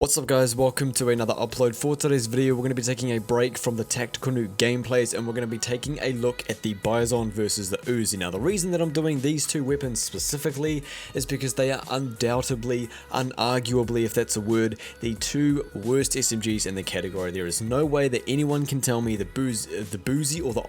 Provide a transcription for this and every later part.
What's up guys, welcome to another upload. For today's video, we're going to be taking a break from the Tactical Nuke gameplays and we're going to be taking a look at the Bizon versus the Uzi. Now the reason that I'm doing these two weapons specifically is because they are undoubtedly, unarguably if that's a word, the two worst SMGs in the category. There is no way that anyone can tell me the Uzi or the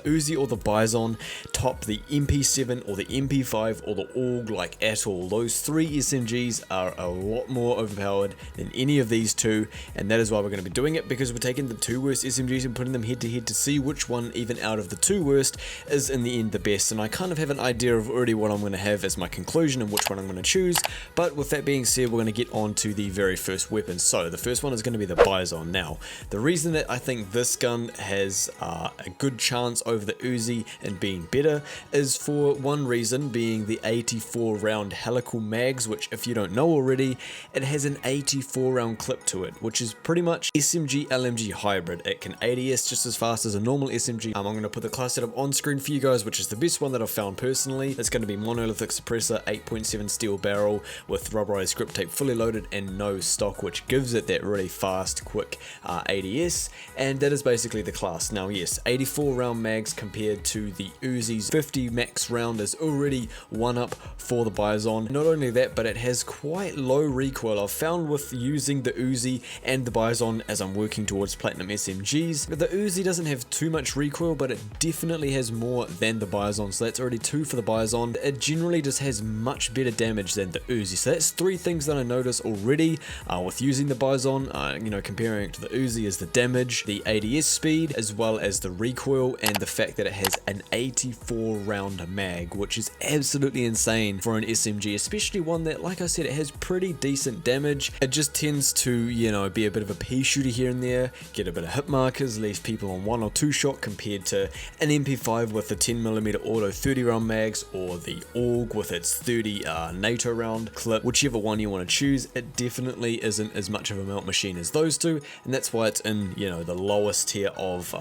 Uzi or the Bizon top the MP7 or the MP5 or the AUG like at all. Those three SMGs are a lot more overpowered than any of these two, and that is why we're going to be doing it, because we're taking the two worst SMGs and putting them head to head to see which one, even out of the two worst, is in the end the best. And I kind of have an idea of already what I'm going to have as my conclusion and which one I'm going to choose, but with that being said, we're going to get on to the very first weapon. So the first one is going to be the Bizon. Now the reason that I think this gun has a good chance over the Uzi and being better is for one reason, being the 84 round helical mags, which if you don't know already, it has an 84 round clip to it, which is pretty much SMG LMG hybrid. It can ADS just as fast as a normal SMG. I'm going to put the class setup on screen for you guys, which is the best one that I've found personally. It's going to be monolithic suppressor, 8.7 steel barrel with rubberized grip tape, fully loaded and no stock, which gives it that really fast, quick ADS, and that is basically the class. Now yes, 84 round mags compared to the Uzi's 50 max round is already one up for the Bizon. Not only that, but it has quite low recoil. I've found with using the Uzi and the Bizon as I'm working towards platinum SMGs, the Uzi doesn't have too much recoil, but it definitely has more than the Bizon, so that's already 2 for the Bizon. It generally just has much better damage than the Uzi, so that's 3 things that I notice already with using the Bizon. You know, comparing it to the Uzi is the damage, the ADS speed, as well as the recoil, and the fact that it has an 84 round mag, which is absolutely insane for an SMG, especially one that, like I said, it has pretty decent damage. It just tends to, you know, be a bit of a pea shooter here and there, get a bit of hit markers, leave people on 1 or 2 shot, compared to an MP5 with the 10mm auto 30 round mags, or the AUG with its 30 NATO round clip. Whichever one you want to choose, it definitely isn't as much of a melt machine as those two, and that's why it's in, you know, the lowest tier of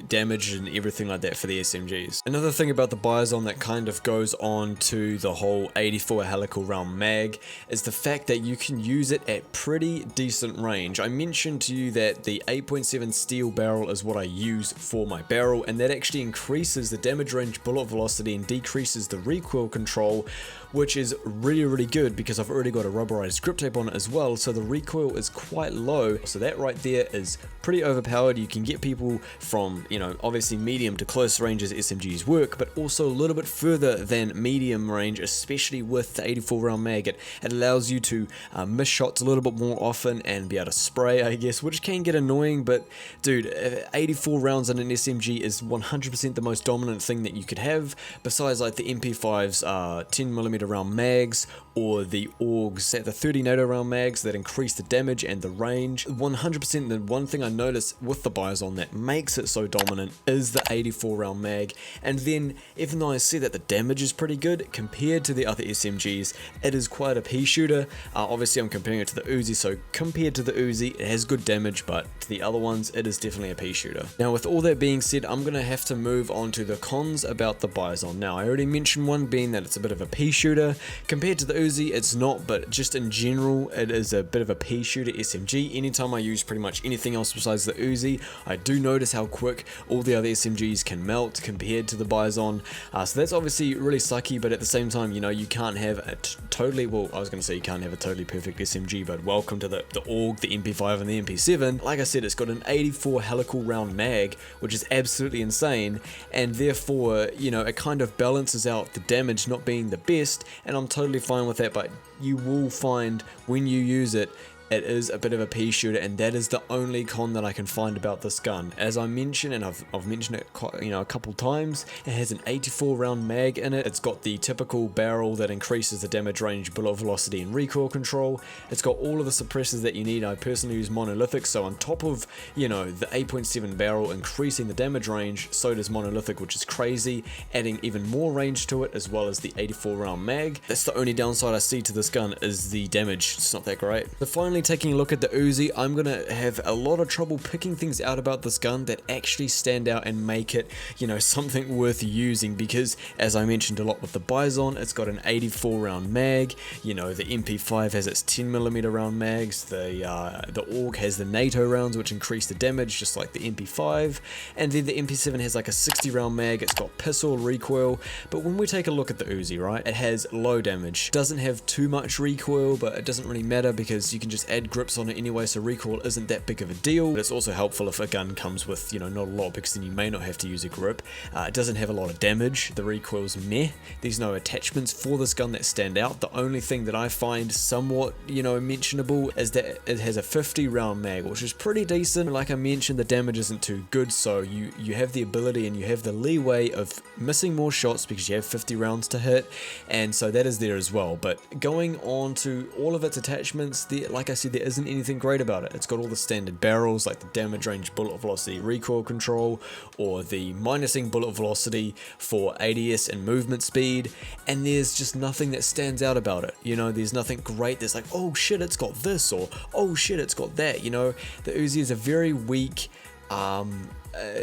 damage and everything like that for the SMGs. Another thing about the Bizon that kind of goes on to the whole 84 helical round mag is the fact that you can use it at pretty decent range. I mentioned to you that the 8.7 steel barrel is what I use for my barrel, and that actually increases the damage range, bullet velocity, and decreases the recoil control, which is really good because I've already got a rubberized grip tape on it as well, so the recoil is quite low. So that right there is pretty overpowered. You can get people from, you know, obviously medium to close range as SMGs work, but also a little bit further than medium range, especially with the 84 round mag. It allows you to miss shots a little bit more often and be able to spray, I guess, which can get annoying, but dude, 84 rounds in an SMG is 100% the most dominant thing that you could have, besides like the MP5's 10mm round mags, or the AUGs at the 30 NATO round mags that increase the damage and the range. 100% the one thing I notice with the Bizon that makes it so dominant is the 84 round mag. And then, even though I see that the damage is pretty good compared to the other SMGs, it is quite a pea shooter. Obviously I'm comparing it to the Uzi, so compared to the Uzi it has good damage, but to the other ones it is definitely a pea shooter. Now with all that being said, I'm gonna have to move on to the cons about the Bizon. Now I already mentioned one being that it's a bit of a pea shooter. Compared to the Uzi it's not, but just in general it is a bit of a pea shooter SMG. Anytime I use pretty much anything else besides the Uzi, I do notice how quick all the other SMGs can melt compared to the Bizon. So that's obviously really sucky, but at the same time, you know, you can't have a totally, well, I was going to say you can't have a totally perfect SMG, but welcome to the AUG, the MP5 and the MP7. Like I said, it's got an 84 helical round mag, which is absolutely insane, and therefore, you know, it kind of balances out the damage not being the best, and I'm totally fine with that. But you will find when you use it, it is a bit of a pea shooter, and that is the only con that I can find about this gun. As I mentioned, and I've mentioned it, you know, a couple times, it has an 84 round mag in it. It's got the typical barrel that increases the damage range, bullet velocity, and recoil control. It's got all of the suppressors that you need. I personally use monolithic, so on top of, you know, the 8.7 barrel increasing the damage range, so does monolithic, which is crazy, adding even more range to it, as well as the 84 round mag. That's the only downside I see to this gun, is the damage. It's not that great. The final finally taking a look at the Uzi, I'm gonna have a lot of trouble picking things out about this gun that actually stand out and make it, you know, something worth using, because as I mentioned a lot with the Bizon, it's got an 84 round mag, you know, the MP5 has its 10mm round mags, the AUG has the NATO rounds which increase the damage just like the MP5, and then the MP7 has like a 60 round mag, it's got pistol recoil. But when we take a look at the Uzi, right, it has low damage, doesn't have too much recoil, but it doesn't really matter because you can just add grips on it anyway, so recoil isn't that big of a deal. But it's also helpful if a gun comes with, you know, not a lot, because then you may not have to use a grip. It doesn't have a lot of damage, the recoil's meh, there's no attachments for this gun that stand out. The only thing that I find somewhat, you know, mentionable is that it has a 50 round mag, which is pretty decent. Like I mentioned, the damage isn't too good, so you have the ability and you have the leeway of missing more shots because you have 50 rounds to hit, and so that is there as well. But going on to all of its attachments, like I said, there isn't anything great about it. It's got all the standard barrels like the damage range, bullet velocity, recoil control, or the minusing bullet velocity for ADS and movement speed, and there's just nothing that stands out about it. You know, there's nothing great that's like, oh shit, it's got this, or oh shit, it's got that. You know, the Uzi is a very weak,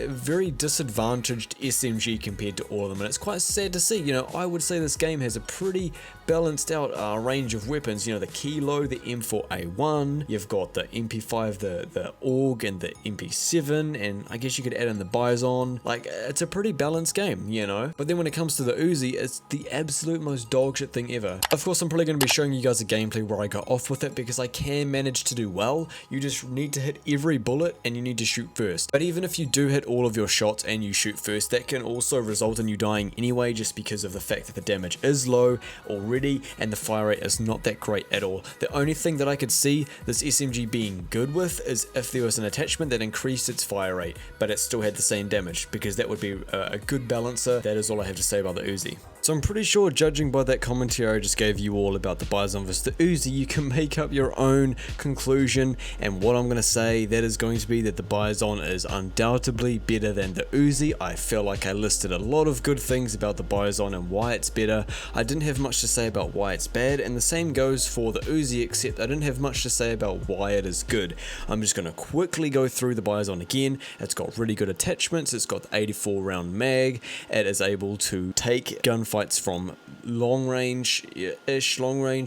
very disadvantaged SMG compared to all of them, and it's quite sad to see. You know, I would say this game has a pretty balanced out range of weapons. You know, the Kilo, the M4A1, you've got the MP5, the AUG, and the MP7, and I guess you could add in the Bizon. Like, it's a pretty balanced game, you know. But then when it comes to the Uzi, it's the absolute most dogshit thing ever. Of course, I'm probably going to be showing you guys a gameplay where I go off with it, because I can manage to do well. You just need to hit every bullet and you need to shoot first. But even if you do hit all of your shots and you shoot first, that can also result in you dying anyway, just because of the fact that the damage is low already and the fire rate is not that great at all. The only thing that I could see this SMG being good with is if there was an attachment that increased its fire rate but it still had the same damage, because that would be a good balancer. That is all I have to say about the Uzi. So I'm pretty sure, judging by that commentary I just gave you all about the Bizon versus the Uzi, you can make up your own conclusion, and what I'm going to say, that is going to be that the Bizon is undoubtedly better than the Uzi. I feel like I listed a lot of good things about the Bizon and why it's better. I didn't have much to say about why it's bad, and the same goes for the Uzi, except I didn't have much to say about why it is good. I'm just going to quickly go through the Bizon again. It's got really good attachments, it's got the 84 round mag, it is able to take gunfights from long range,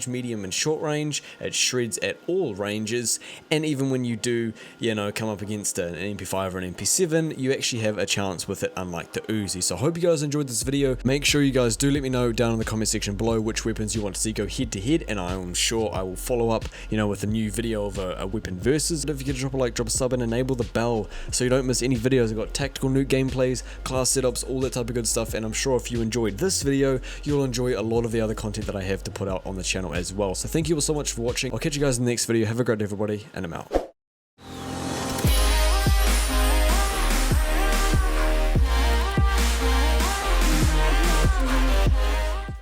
medium and short range. It shreds at all ranges, and even when you do, you know, come up against an MP5 or an MP7, you actually have a chance with it, unlike the Uzi. So I hope you guys enjoyed this video. Make sure you guys do let me know down in the comment section below which weapons you want to see go head to head, and I am sure I will follow up, you know, with a new video of a weapon versus. If you could drop a like, drop a sub, and enable the bell so you don't miss any videos. I've got tactical nuke gameplays, class setups, all that type of good stuff, and I'm sure if you enjoyed this video, you'll enjoy a lot of the other content that I have to put out on the channel as well. So thank you all so much for watching. I'll catch you guys in the next video. Have a great day, everybody, and I'm out.